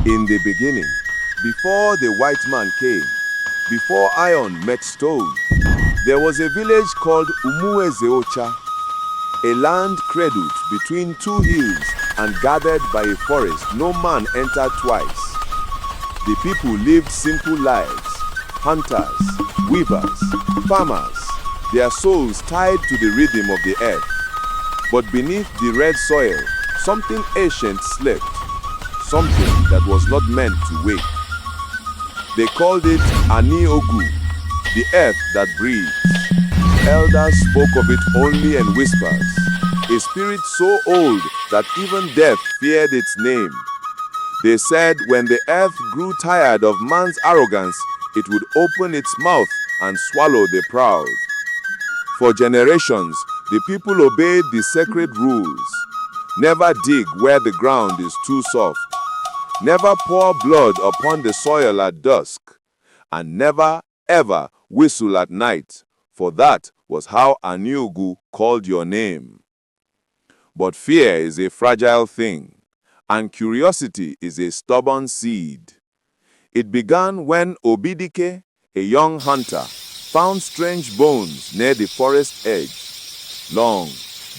In the beginning, before the white man came, before iron met stone, there was a village called Umuezeocha, a land cradled between two hills and guarded by a forest no man entered twice. The people lived simple lives, hunters, weavers, farmers, their souls tied to the rhythm of the earth. But beneath the red soil, something ancient slept, something that was not meant to wake. They called it Ani-Ogu, the earth that breathes. Elders spoke of it only in whispers, a spirit so old that even death feared its name. They said when the earth grew tired of man's arrogance, it would open its mouth and swallow the proud. For generations, the people obeyed the sacred rules. Never dig where the ground is too soft. Never pour blood upon the soil at dusk. And never, ever whistle at night, for that was how Ani-Ogu called your name. But fear is a fragile thing, and curiosity is a stubborn seed. It began when Obidike, a young hunter, found strange bones near the forest edge, long,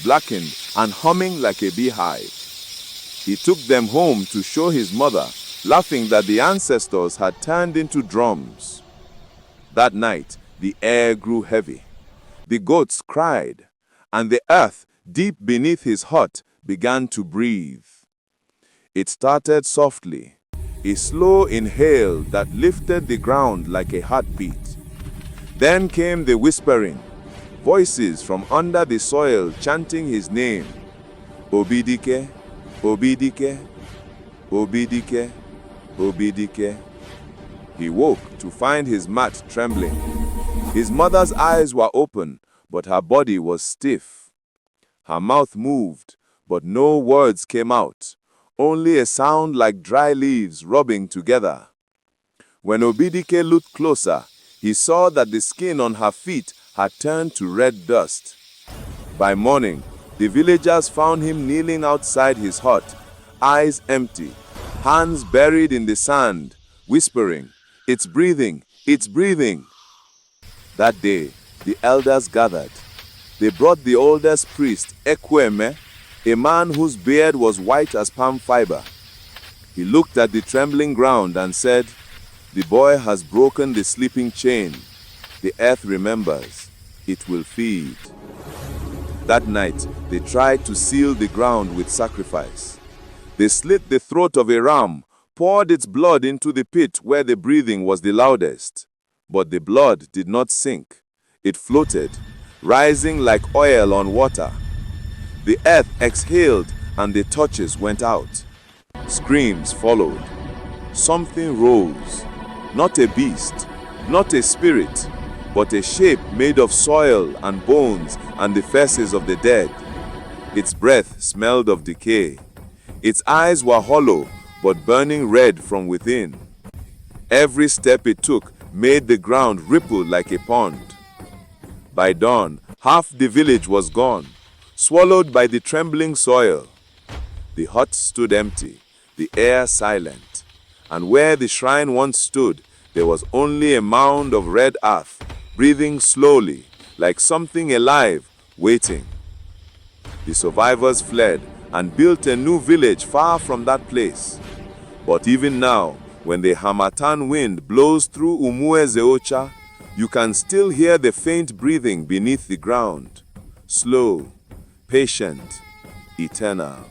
blackened, and humming like a beehive. He took them home to show his mother, laughing that the ancestors had turned into drums. That night, the air grew heavy. The goats cried, and the earth, deep beneath his hut, began to breathe. It started softly, a slow inhale that lifted the ground like a heartbeat. Then came the whispering, voices from under the soil chanting his name. Obidike, Obidike, Obidike, Obidike. He woke to find his mat trembling. His mother's eyes were open, but her body was stiff. Her mouth moved, but no words came out, only a sound like dry leaves rubbing together. When Obidike looked closer, he saw that the skin on her feet had turned to red dust. By morning, the villagers found him kneeling outside his hut, eyes empty, hands buried in the sand, whispering, "It's breathing, it's breathing." That day, the elders gathered. They brought the oldest priest, Ekweme, a man whose beard was white as palm fiber. He looked at the trembling ground and said, "The boy has broken the sleeping chain. The earth remembers. It will feed." That night, they tried to seal the ground with sacrifice. They slit the throat of a ram, poured its blood into the pit where the breathing was the loudest. But the blood did not sink. It floated, rising like oil on water. The earth exhaled and the torches went out. Screams followed. Something rose. Not a beast, not a spirit, but a shape made of soil and bones and the faces of the dead. Its breath smelled of decay. Its eyes were hollow, but burning red from within. Every step it took made the ground ripple like a pond. By dawn, half the village was gone, swallowed by the trembling soil. The hut stood empty, the air silent, and where the shrine once stood, there was only a mound of red earth, breathing slowly, like something alive, waiting. The survivors fled and built a new village far from that place. But even now, when the Harmattan wind blows through Umuezeocha, you can still hear the faint breathing beneath the ground. Slow, patient, eternal.